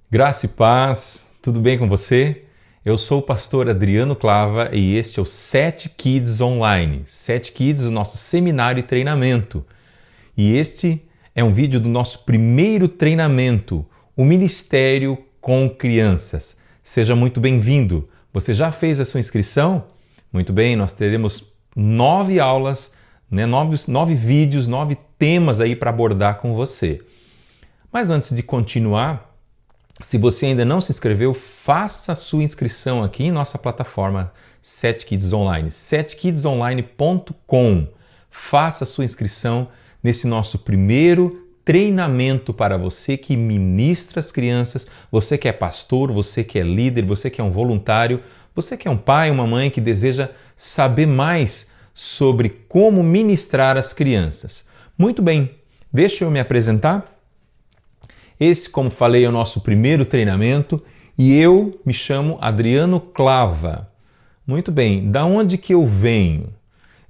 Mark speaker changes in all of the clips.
Speaker 1: Graça e paz, tudo bem com você? Eu sou o pastor Adriano Clava e este é o 7 Kids Online. 7 Kids, o nosso seminário e treinamento. E este é um vídeo do nosso primeiro treinamento, o Ministério com Crianças. Seja muito bem-vindo. Você já fez a sua inscrição? Muito bem, nós teremos 9 aulas, 9 vídeos, 9 temas aí para abordar com você. Mas antes de continuar, se você ainda não se inscreveu, faça a sua inscrição aqui em nossa plataforma 7 Kids Online, 7kidsonline.com. Faça a sua inscrição nesse nosso primeiro treinamento para você que ministra as crianças, você que é pastor, você que é líder, você que é um voluntário, você que é um pai, uma mãe que deseja saber mais sobre como ministrar as crianças. Muito bem, deixa eu me apresentar. Esse, como falei, é o nosso primeiro treinamento e eu me chamo Adriano Clava. Muito bem, da onde que eu venho?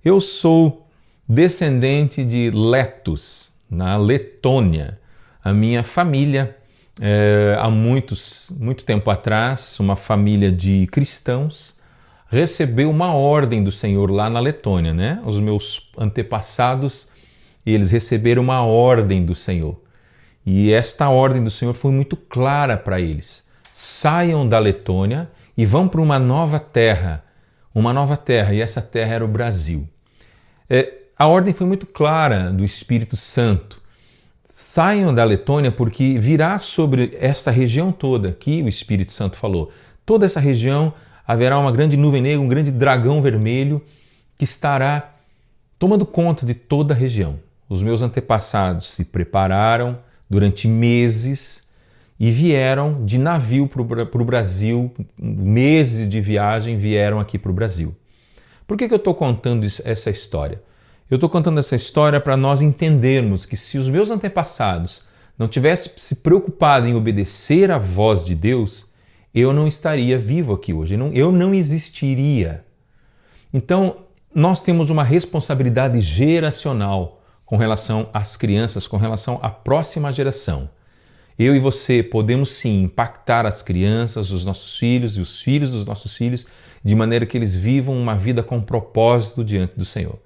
Speaker 1: Eu sou descendente de Letos, na Letônia. A minha família, há muito tempo atrás, uma família de cristãos, recebeu uma ordem do Senhor lá na Letônia, né? Os meus antepassados, eles receberam uma ordem do Senhor. E esta ordem do Senhor foi muito clara para eles. Saiam da Letônia e vão para uma nova terra, e essa terra era o Brasil. A ordem foi muito clara do Espírito Santo. Saiam da Letônia porque virá sobre esta região toda, que o Espírito Santo falou. Toda essa região haverá uma grande nuvem negra, um grande dragão vermelho que estará tomando conta de toda a região. Os meus antepassados se prepararam durante meses e vieram de navio para o Brasil, meses de viagem vieram aqui para o Brasil. Por que eu estou contando essa história? Eu estou contando essa história para nós entendermos que se os meus antepassados não tivessem se preocupado em obedecer à voz de Deus, eu não estaria vivo aqui hoje, eu não existiria. Então, nós temos uma responsabilidade geracional com relação às crianças, com relação à próxima geração. Eu e você podemos sim impactar as crianças, os nossos filhos e os filhos dos nossos filhos, de maneira que eles vivam uma vida com propósito diante do Senhor.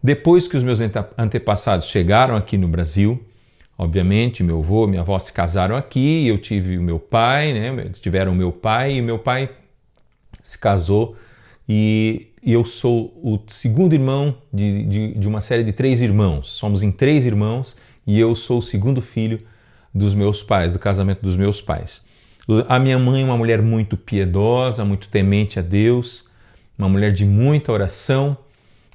Speaker 1: Depois que os meus antepassados chegaram aqui no Brasil, obviamente meu avô e minha avó se casaram aqui, eu tive o meu pai, eles tiveram o meu pai e meu pai se casou e eu sou o segundo irmão de uma série de 3 irmãos. Somos em 3 irmãos e eu sou o segundo filho dos meus pais, do casamento dos meus pais. A minha mãe é uma mulher muito piedosa, muito temente a Deus, uma mulher de muita oração.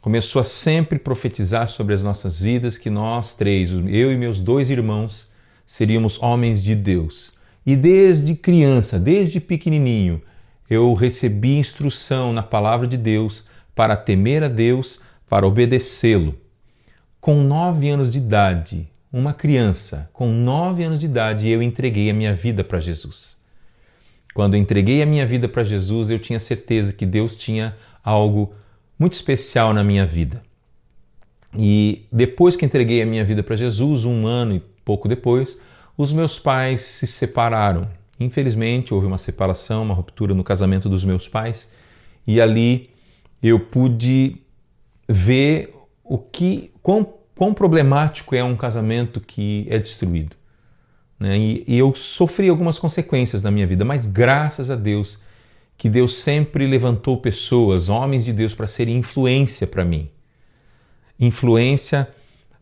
Speaker 1: Começou a sempre profetizar sobre as nossas vidas que nós 3, eu e meus 2 irmãos, seríamos homens de Deus. E desde criança, desde pequenininho, eu recebi instrução na palavra de Deus para temer a Deus, para obedecê-lo. Com 9 anos de idade, uma criança com 9 anos de idade, eu entreguei a minha vida para Jesus. Quando eu entreguei a minha vida para Jesus, eu tinha certeza que Deus tinha algo muito especial na minha vida. E depois que entreguei a minha vida para Jesus, 1 ano e pouco depois, os meus pais se separaram. Infelizmente, houve uma separação, uma ruptura no casamento dos meus pais e ali eu pude ver quão problemático é um casamento que é destruído. E eu sofri algumas consequências na minha vida, mas graças a Deus que Deus sempre levantou pessoas, homens de Deus, para serem influência para mim. Influência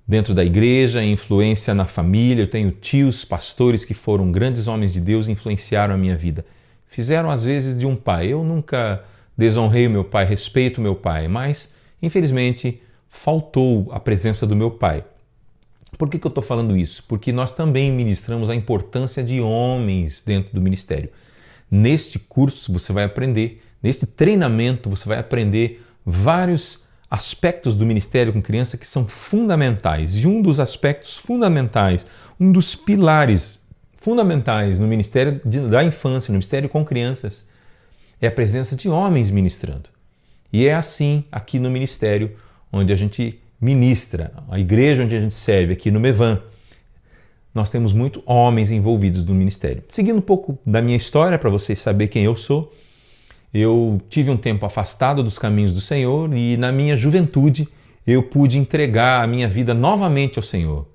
Speaker 1: dentro da igreja, influência na família. Eu tenho tios, pastores que foram grandes homens de Deus e influenciaram a minha vida. Fizeram às vezes de um pai. Eu nunca desonrei o meu pai, respeito o meu pai, mas infelizmente faltou a presença do meu pai. Por que eu estou falando isso? Porque nós também ministramos a importância de homens dentro do ministério. Neste curso você vai aprender, neste treinamento você vai aprender vários aspectos do ministério com criança que são fundamentais. E um dos aspectos fundamentais, um dos pilares fundamentais no ministério da infância, no ministério com crianças, é a presença de homens ministrando. E é assim aqui no ministério onde a gente ministra, a igreja onde a gente serve, aqui no Mevan. nós temos muitos homens envolvidos no ministério. Seguindo um pouco da minha história, para vocês saberem quem eu sou, eu tive um tempo afastado dos caminhos do Senhor e na minha juventude eu pude entregar a minha vida novamente ao Senhor.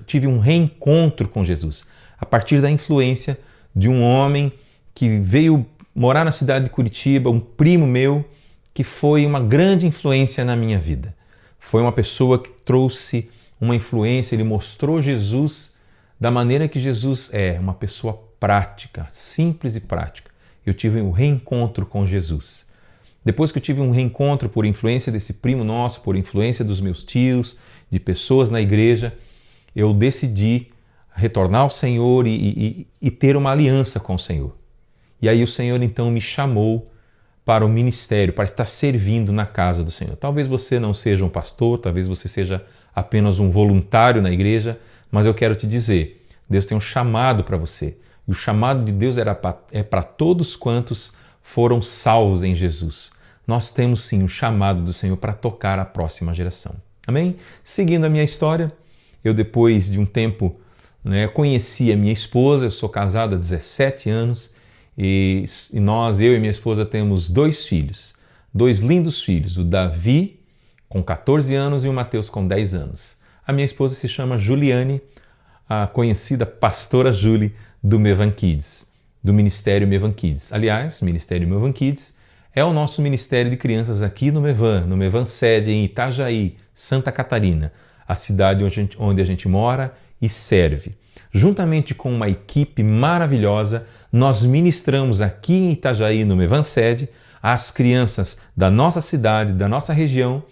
Speaker 1: Tive um reencontro com Jesus, a partir da influência de um homem que veio morar na cidade de Curitiba, um primo meu, que foi uma grande influência na minha vida. Foi uma pessoa que trouxe uma influência, ele mostrou Jesus da maneira que Jesus é, uma pessoa prática, simples e prática. Eu tive um reencontro com Jesus. Depois que eu tive um reencontro por influência desse primo nosso, por influência dos meus tios, de pessoas na igreja, eu decidi retornar ao Senhor e ter uma aliança com o Senhor. E aí o Senhor então me chamou para o ministério, para estar servindo na casa do Senhor. Talvez você não seja um pastor, talvez você seja apenas um voluntário na igreja, mas eu quero te dizer, Deus tem um chamado para você. E o chamado de Deus é para todos quantos foram salvos em Jesus. Nós temos sim o chamado do Senhor para tocar a próxima geração. Amém? Seguindo a minha história, eu depois de um tempo conheci a minha esposa, eu sou casado há 17 anos e eu e minha esposa temos 2 filhos, 2 lindos filhos, o Davi com 14 anos e o Mateus com 10 anos. A minha esposa se chama Juliane, a conhecida pastora Julie do Mevan Kids, do Ministério Mevan Kids. Aliás, o Ministério Mevan Kids é o nosso ministério de crianças aqui no Mevan Sede, em Itajaí, Santa Catarina, a cidade onde a gente mora e serve. Juntamente com uma equipe maravilhosa, nós ministramos aqui em Itajaí, no Mevan Sede, às crianças da nossa cidade, da nossa região,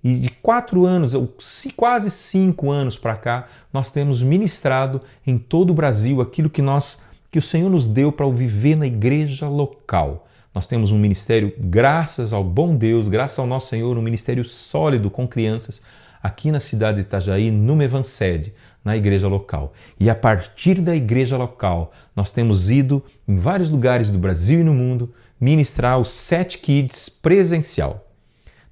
Speaker 1: e de 4 anos, ou quase 5 anos para cá, nós temos ministrado em todo o Brasil aquilo que o Senhor nos deu para viver na igreja local. Nós temos um ministério, graças ao bom Deus, graças ao nosso Senhor, um ministério sólido com crianças aqui na cidade de Itajaí, no Mevan Sede, na igreja local. E a partir da igreja local, nós temos ido em vários lugares do Brasil e no mundo ministrar os 7 Kids presencial.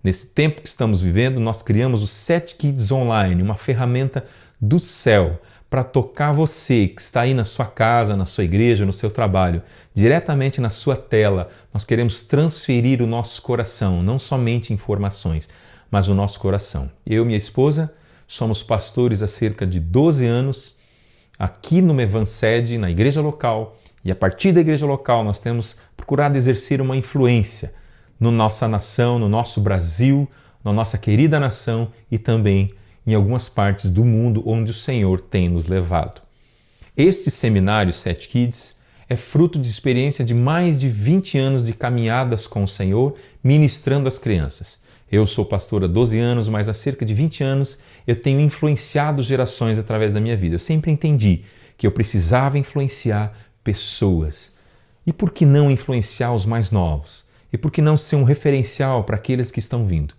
Speaker 1: Nesse tempo que estamos vivendo, nós criamos o 7 Kids Online, uma ferramenta do céu para tocar você que está aí na sua casa, na sua igreja, no seu trabalho, diretamente na sua tela. Nós queremos transferir o nosso coração, não somente informações, mas o nosso coração. Eu e minha esposa somos pastores há cerca de 12 anos aqui no Mevan Sede, na igreja local, e a partir da igreja local nós temos procurado exercer uma influência na nossa nação, no nosso Brasil, na nossa querida nação e também em algumas partes do mundo onde o Senhor tem nos levado. Este seminário 7 Kids é fruto de experiência de mais de 20 anos de caminhadas com o Senhor, ministrando às crianças. Eu sou pastor há 12 anos, mas há cerca de 20 anos eu tenho influenciado gerações através da minha vida. Eu sempre entendi que eu precisava influenciar pessoas. E por que não influenciar os mais novos? E por que não ser um referencial para aqueles que estão vindo?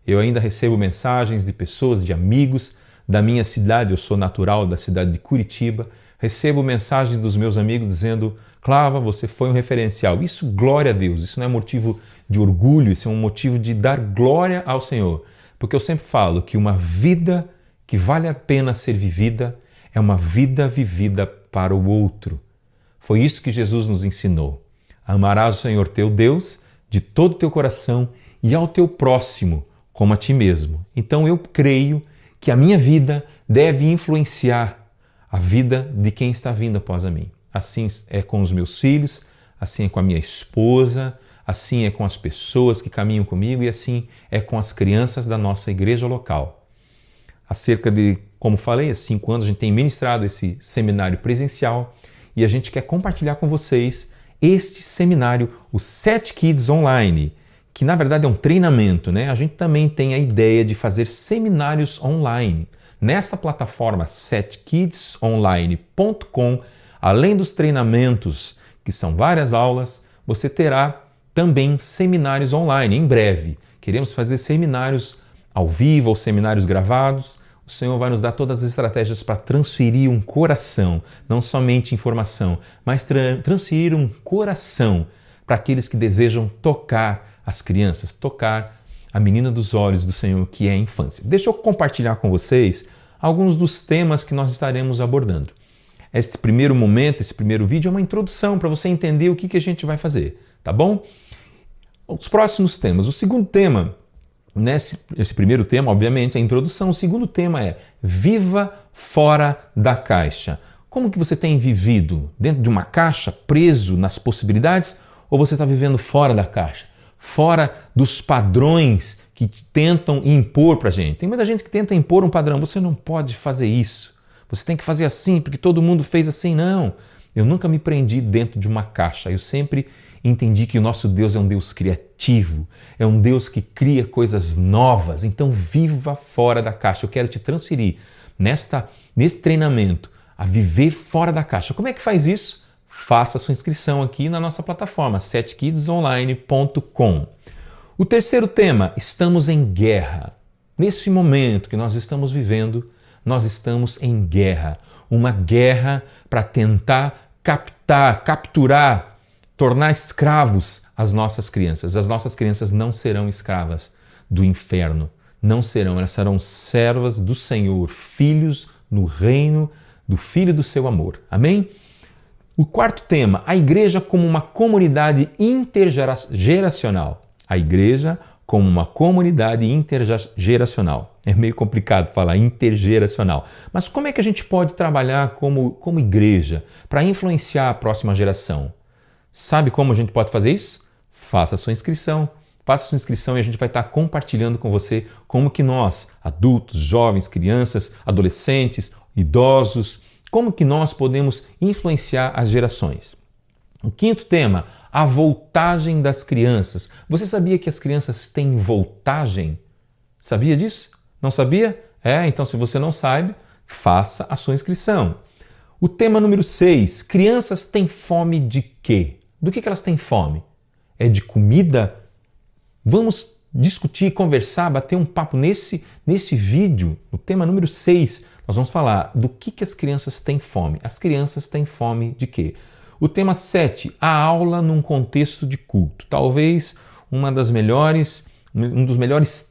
Speaker 1: Eu ainda recebo mensagens de pessoas, de amigos da minha cidade, eu sou natural da cidade de Curitiba, recebo mensagens dos meus amigos dizendo: Clava, você foi um referencial. Isso, glória a Deus, isso não é motivo de orgulho, isso é um motivo de dar glória ao Senhor. Porque eu sempre falo que uma vida que vale a pena ser vivida é uma vida vivida para o outro. Foi isso que Jesus nos ensinou. Amarás o Senhor teu Deus de todo o teu coração e ao teu próximo como a ti mesmo. Então eu creio que a minha vida deve influenciar a vida de quem está vindo após a mim. Assim é com os meus filhos, assim é com a minha esposa, assim é com as pessoas que caminham comigo e assim é com as crianças da nossa igreja local. Há cerca de, como falei, há 5 anos a gente tem ministrado esse seminário presencial e a gente quer compartilhar com vocês este seminário, o 7 Kids Online, que na verdade é um treinamento, né? A gente também tem a ideia de fazer seminários online. Nessa plataforma 7kidsonline.com, além dos treinamentos, que são várias aulas, você terá também seminários online em breve. Queremos fazer seminários ao vivo ou seminários gravados. O Senhor vai nos dar todas as estratégias para transferir um coração, não somente informação, mas transferir um coração para aqueles que desejam tocar as crianças, tocar a menina dos olhos do Senhor, que é a infância. Deixa eu compartilhar com vocês alguns dos temas que nós estaremos abordando. Esse primeiro momento, esse primeiro vídeo é uma introdução para você entender o que a gente vai fazer, tá bom? Os próximos temas. O segundo tema, esse primeiro tema, obviamente, é a introdução. O segundo tema é Viva Fora da Caixa. Como que você tem vivido? Dentro de uma caixa, preso nas possibilidades? Ou você está vivendo fora da caixa? Fora dos padrões que tentam impor para a gente. Tem muita gente que tenta impor um padrão. Você não pode fazer isso. Você tem que fazer assim porque todo mundo fez assim. Não. Eu nunca me prendi dentro de uma caixa. Eu sempre entendi que o nosso Deus é um Deus criativo. É um Deus que cria coisas novas. Então viva fora da caixa. Eu quero te transferir nesse treinamento a viver fora da caixa. Como é que faz isso? Faça a sua inscrição aqui na nossa plataforma, setkidsonline.com. O terceiro tema, estamos em guerra. Nesse momento que nós estamos vivendo, nós estamos em guerra. Uma guerra para tentar capturar, tornar escravos as nossas crianças. As nossas crianças não serão escravas do inferno. Não serão, elas serão servas do Senhor, filhos no reino do Filho do seu amor. Amém? O quarto tema, a igreja como uma comunidade intergeracional. A igreja como uma comunidade intergeracional. É meio complicado falar intergeracional. Mas como é que a gente pode trabalhar como igreja para influenciar a próxima geração? Sabe como a gente pode fazer isso? Faça a sua inscrição. Faça a sua inscrição e a gente vai estar compartilhando com você como que nós, adultos, jovens, crianças, adolescentes, idosos, como que nós podemos influenciar as gerações. O quinto tema, a voltagem das crianças. Você sabia que as crianças têm voltagem? Sabia disso? Não sabia? Então se você não sabe, faça a sua inscrição. O tema número 6, crianças têm fome de quê? Do que elas têm fome? É de comida? Vamos discutir, conversar, bater um papo nesse vídeo, o tema número 6. Nós vamos falar do que as crianças têm fome. As crianças têm fome de quê? O tema 7, a aula num contexto de culto. Talvez um dos melhores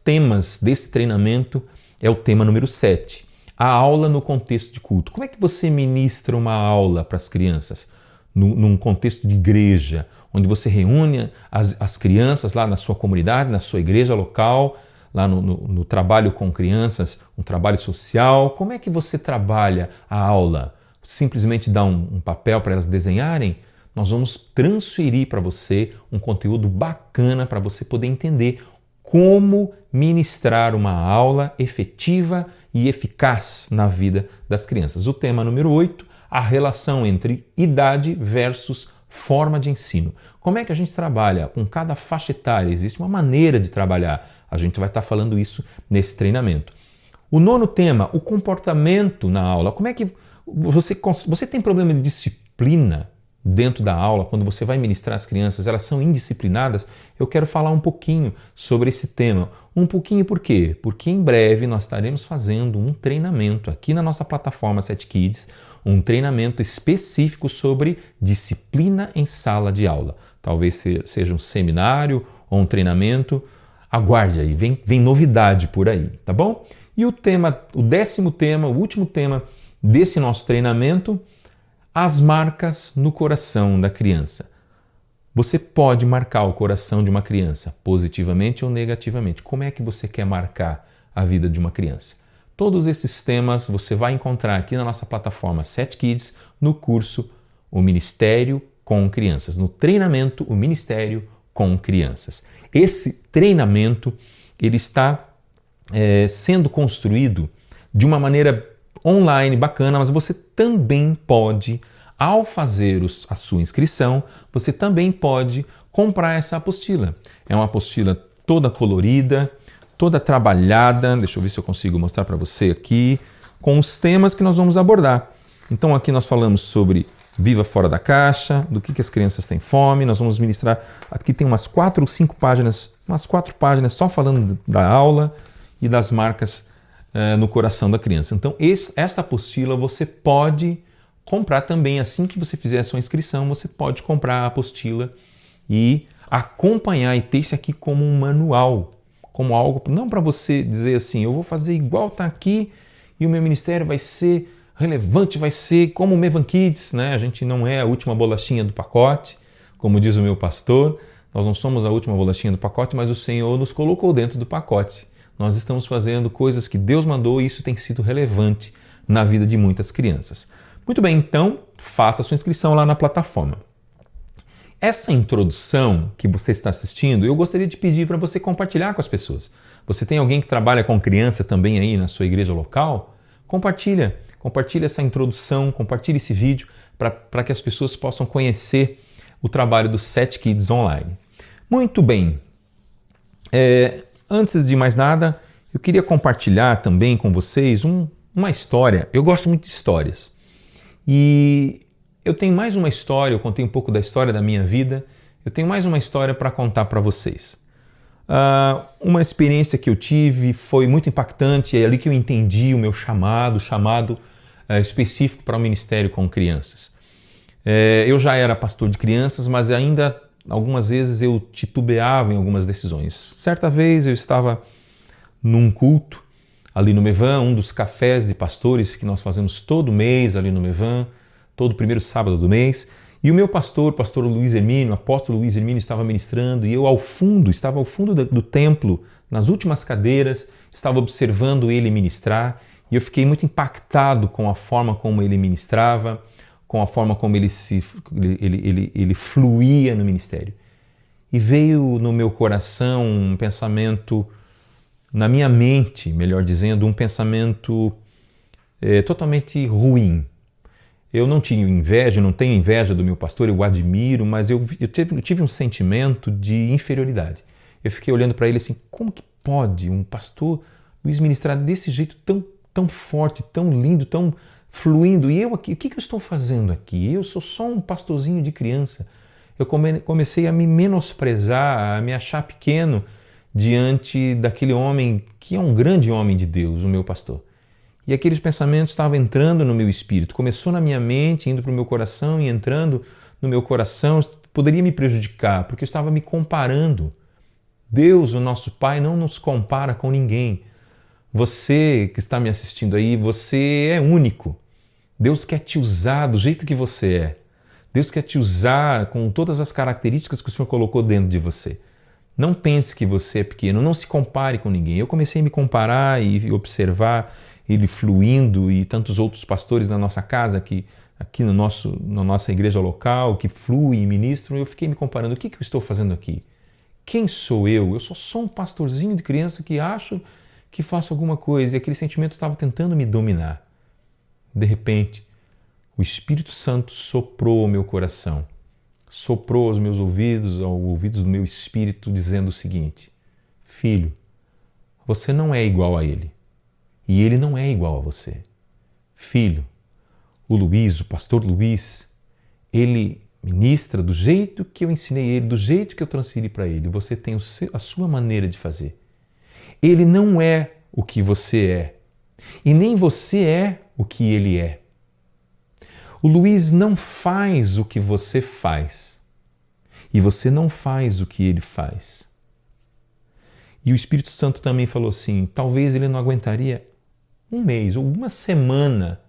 Speaker 1: temas desse treinamento é o tema número 7, a aula no contexto de culto. Como é que você ministra uma aula para as crianças? Num contexto de igreja, onde você reúne as crianças lá na sua comunidade, na sua igreja local, lá no trabalho com crianças, um trabalho social. Como é que você trabalha a aula? Simplesmente dá um papel para elas desenharem? Nós vamos transferir para você um conteúdo bacana para você poder entender como ministrar uma aula efetiva e eficaz na vida das crianças. O tema número 8, a relação entre idade versus forma de ensino. Como é que a gente trabalha com cada faixa etária? Existe uma maneira de trabalhar. A gente vai estar falando isso nesse treinamento. O nono tema, o comportamento na aula. Como é que você tem problema de disciplina dentro da aula, quando você vai ministrar as crianças, elas são indisciplinadas? Eu quero falar um pouquinho sobre esse tema. Um pouquinho por quê? Porque em breve nós estaremos fazendo um treinamento aqui na nossa plataforma 7Kids, um treinamento específico sobre disciplina em sala de aula. Talvez seja um seminário ou um treinamento. Aguarde aí, vem novidade por aí, tá bom? E o décimo tema, o último tema desse nosso treinamento, as marcas no coração da criança. Você pode marcar o coração de uma criança, positivamente ou negativamente. Como é que você quer marcar a vida de uma criança? Todos esses temas você vai encontrar aqui na nossa plataforma 7Kids, no curso O Ministério com Crianças, no treinamento O Ministério com Crianças. Esse treinamento ele está sendo construído de uma maneira online bacana, mas você também pode, ao fazer a sua inscrição, você também pode comprar essa apostila. É uma apostila toda colorida, toda trabalhada. Deixa eu ver se eu consigo mostrar para você aqui, com os temas que nós vamos abordar. Então aqui nós falamos sobre Viva Fora da Caixa, do que as crianças têm fome. Nós vamos ministrar, aqui tem umas 4 ou 5 páginas, umas 4 páginas só falando da aula e das marcas no coração da criança. Então essa apostila você pode comprar também. Assim que você fizer a sua inscrição, você pode comprar a apostila e acompanhar e ter isso aqui como um manual, como algo, não para você dizer assim, eu vou fazer igual está aqui e o meu ministério vai ser relevante, vai ser como o Mevan Kids, né? A gente não é a última bolachinha do pacote, como diz o meu pastor, nós não somos a última bolachinha do pacote, mas o Senhor nos colocou dentro do pacote. Nós estamos fazendo coisas que Deus mandou e isso tem sido relevante na vida de muitas crianças. Muito bem, então faça a sua inscrição lá na plataforma. Essa introdução que você está assistindo, eu gostaria de pedir para você compartilhar com as pessoas. Você tem alguém que trabalha com criança também aí na sua igreja local? Compartilha essa introdução, compartilhe esse vídeo para que as pessoas possam conhecer o trabalho do Set Kids Online. Muito bem, antes de mais nada, eu queria compartilhar também com vocês uma história. Eu gosto muito de histórias e eu tenho mais uma história, eu contei um pouco da história da minha vida, eu tenho mais uma história para contar para vocês. Uma experiência que eu tive foi muito impactante, é ali que eu entendi o meu chamado específico para o ministério com crianças. Eu já era pastor de crianças, mas ainda algumas vezes eu titubeava em algumas decisões. Certa vez eu estava num culto ali no Mevan, um dos cafés de pastores que nós fazemos todo mês ali no Mevan, todo primeiro sábado do mês, e o meu pastor Luiz Hermínio, o apóstolo Luiz Hermínio, estava ministrando e eu estava ao fundo do templo, nas últimas cadeiras, estava observando ele ministrar e eu fiquei muito impactado com a forma como ele ministrava, com a forma como ele fluía no ministério. E veio no meu coração um pensamento, na minha mente, melhor dizendo, um pensamento totalmente ruim. Eu não tinha inveja, não tenho inveja do meu pastor, eu o admiro, mas eu tive um sentimento de inferioridade. Eu fiquei olhando para ele assim, como que pode um pastor Luiz ministrar desse jeito tão forte, tão lindo, tão fluindo? E eu aqui, o que eu estou fazendo aqui? Eu sou só um pastorzinho de criança. Eu comecei a me menosprezar, a me achar pequeno diante daquele homem que é um grande homem de Deus, o meu pastor. E aqueles pensamentos estavam entrando no meu espírito. Começou na minha mente, indo para o meu coração e entrando no meu coração. Poderia me prejudicar, porque eu estava me comparando. Deus, o nosso Pai, não nos compara com ninguém. Você que está me assistindo aí, você é único. Deus quer te usar do jeito que você é. Deus quer te usar com todas as características que o Senhor colocou dentro de você. Não pense que você é pequeno, não se compare com ninguém. Eu comecei a me comparar e observar ele fluindo e tantos outros pastores na nossa casa, aqui na nossa igreja local, que fluem e ministram, eu fiquei me comparando. O que eu estou fazendo aqui? Quem sou eu? Eu sou só um pastorzinho de criança que acho que faço alguma coisa e aquele sentimento estava tentando me dominar. De repente, o Espírito Santo soprou ao meu coração, soprou aos meus ouvidos, aos ouvidos do meu espírito, dizendo o seguinte: filho, você não é igual a ele. E ele não é igual a você. Filho, o pastor Luiz, ele ministra do jeito que eu ensinei ele, do jeito que eu transferi para ele. Você tem a sua maneira de fazer. Ele não é o que você é. E nem você é o que ele é. O Luiz não faz o que você faz. E você não faz o que ele faz. E o Espírito Santo também falou assim, talvez ele não aguentaria um mês ou uma semana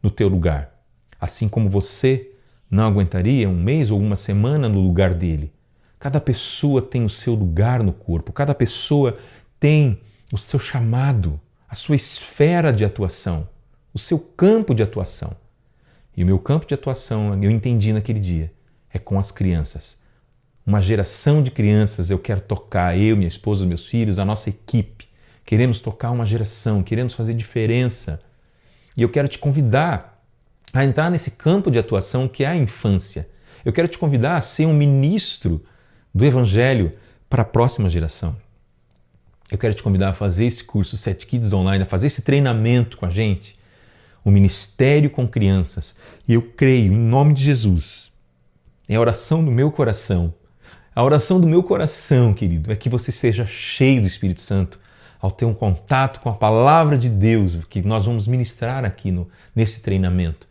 Speaker 1: no teu lugar. Assim como você não aguentaria um mês ou uma semana no lugar dele. Cada pessoa tem o seu lugar no corpo, cada pessoa tem o seu chamado, a sua esfera de atuação, o seu campo de atuação. E o meu campo de atuação, eu entendi naquele dia, é com as crianças. Uma geração de crianças eu quero tocar, eu, minha esposa, meus filhos, a nossa equipe. Queremos tocar uma geração, queremos fazer diferença. E eu quero te convidar a entrar nesse campo de atuação que é a infância. Eu quero te convidar a ser um ministro do Evangelho para a próxima geração. Eu quero te convidar a fazer esse curso Set Kids Online, a fazer esse treinamento com a gente, o ministério com crianças. E eu creio, em nome de Jesus, é a oração do meu coração. A oração do meu coração, querido, é que você seja cheio do Espírito Santo ao ter um contato com a palavra de Deus que nós vamos ministrar aqui nesse treinamento.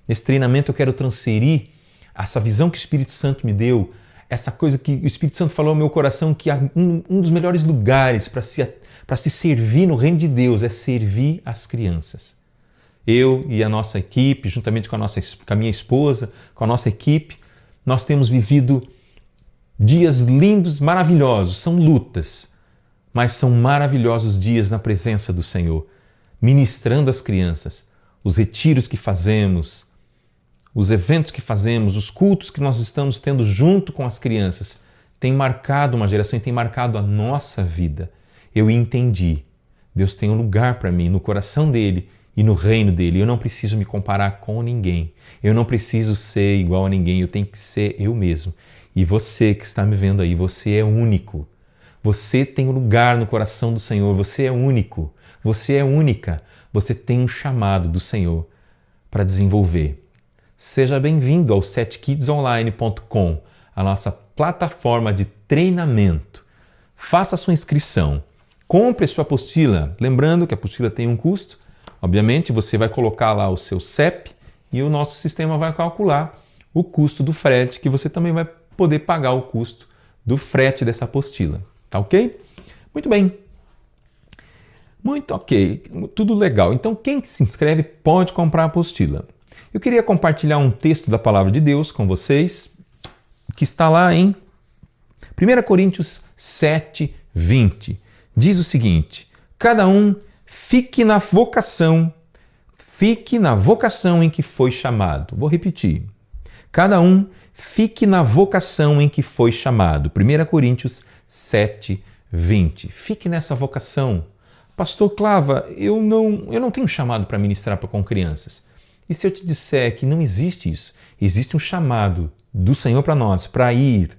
Speaker 1: Nesse treinamento eu quero transferir essa visão que o Espírito Santo me deu, essa coisa que o Espírito Santo falou ao meu coração, que um dos melhores lugares para se servir no reino de Deus é servir as crianças. eu e a nossa equipe, juntamente com a minha esposa, com a nossa equipe, nós temos vivido dias lindos, maravilhosos. São lutas, mas são maravilhosos dias na presença do Senhor, ministrando as crianças, os retiros que fazemos, os eventos que fazemos, os cultos que nós estamos tendo junto com as crianças, tem marcado uma geração e tem marcado a nossa vida. Eu entendi. Deus tem um lugar para mim no coração dele e no reino dele. Eu não preciso me comparar com ninguém. Eu não preciso ser igual a ninguém. Eu tenho que ser eu mesmo. E você que está me vendo aí, você é único. Você tem um lugar no coração do Senhor. Você é único. Você é única. Você tem um chamado do Senhor para desenvolver. Seja bem-vindo ao setkidsonline.com, a nossa plataforma de treinamento. Faça a sua inscrição. Compre sua apostila. Lembrando que a apostila tem um custo. Obviamente, você vai colocar lá o seu CEP e o nosso sistema vai calcular o custo do frete, que você também vai poder pagar o custo do frete dessa apostila. Tá ok? Muito bem. Muito ok. Tudo legal. Então, quem se inscreve pode comprar a apostila. Eu queria compartilhar um texto da Palavra de Deus com vocês, que está lá em 1 Coríntios 7, 20. Diz o seguinte: cada um fique na vocação em que foi chamado. Vou repetir. Cada um fique na vocação em que foi chamado. 1 Coríntios 7, 20. Fique nessa vocação. Pastor Clava, eu não tenho chamado para ministrar com crianças. E se eu te disser que não existe isso? Existe um chamado do Senhor para nós, para ir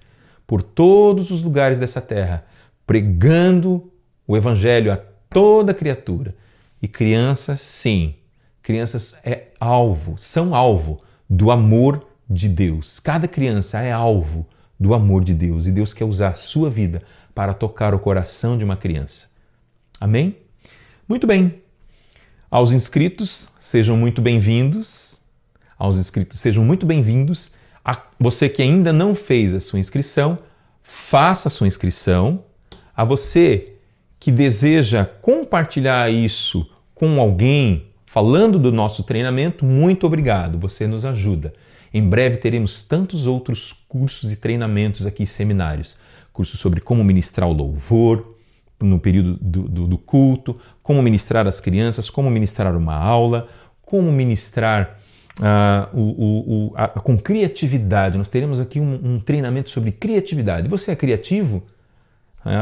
Speaker 1: por todos os lugares dessa terra, pregando o Evangelho a toda criatura. E crianças, sim, crianças são alvo do amor de Deus. Cada criança é alvo do amor de Deus e Deus quer usar a sua vida para tocar o coração de uma criança. Amém? Muito bem. Aos inscritos, sejam muito bem-vindos. A você que ainda não fez a sua inscrição, faça a sua inscrição. A você que deseja compartilhar isso com alguém, falando do nosso treinamento, muito obrigado, você nos ajuda. Em breve teremos tantos outros cursos e treinamentos aqui, seminários. Cursos sobre como ministrar o louvor no período do culto, como ministrar as crianças, como ministrar uma aula, como ministrar com criatividade. Nós teremos aqui um treinamento sobre criatividade. Você é criativo?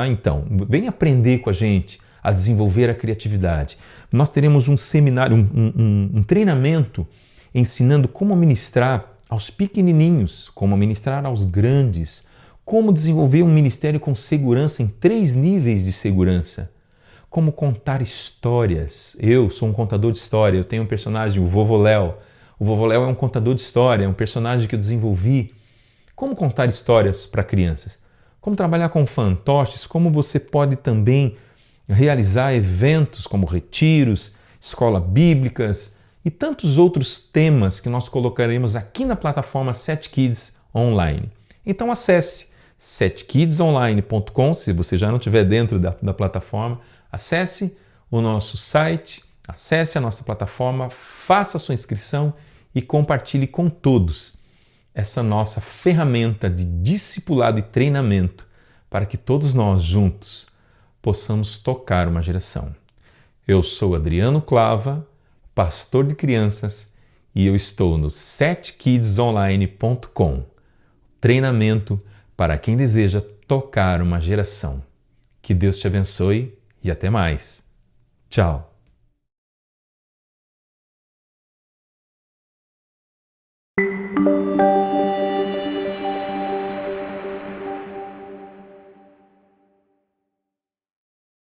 Speaker 1: Então, vem aprender com a gente a desenvolver a criatividade. Nós teremos um seminário, um treinamento ensinando como ministrar aos pequenininhos, como ministrar aos grandes, como desenvolver um ministério com segurança em 3 níveis de segurança, como contar histórias. Eu sou um contador de história, eu tenho um personagem, o Vovô Léo. O Vovô Léo é um contador de história, é um personagem que eu desenvolvi. Como contar histórias para crianças? Como trabalhar com fantoches? Como você pode também realizar eventos como retiros, escolas bíblicas e tantos outros temas que nós colocaremos aqui na plataforma Set Kids Online. Então acesse setkidsonline.com, se você já não estiver dentro da plataforma, acesse o nosso site, acesse a nossa plataforma, faça a sua inscrição e compartilhe com todos essa nossa ferramenta de discipulado e treinamento para que todos nós juntos possamos tocar uma geração. Eu sou Adriano Clava, pastor de crianças, e eu estou no setkidsonline.com, treinamento para quem deseja tocar uma geração. Que Deus te abençoe e até mais. Tchau!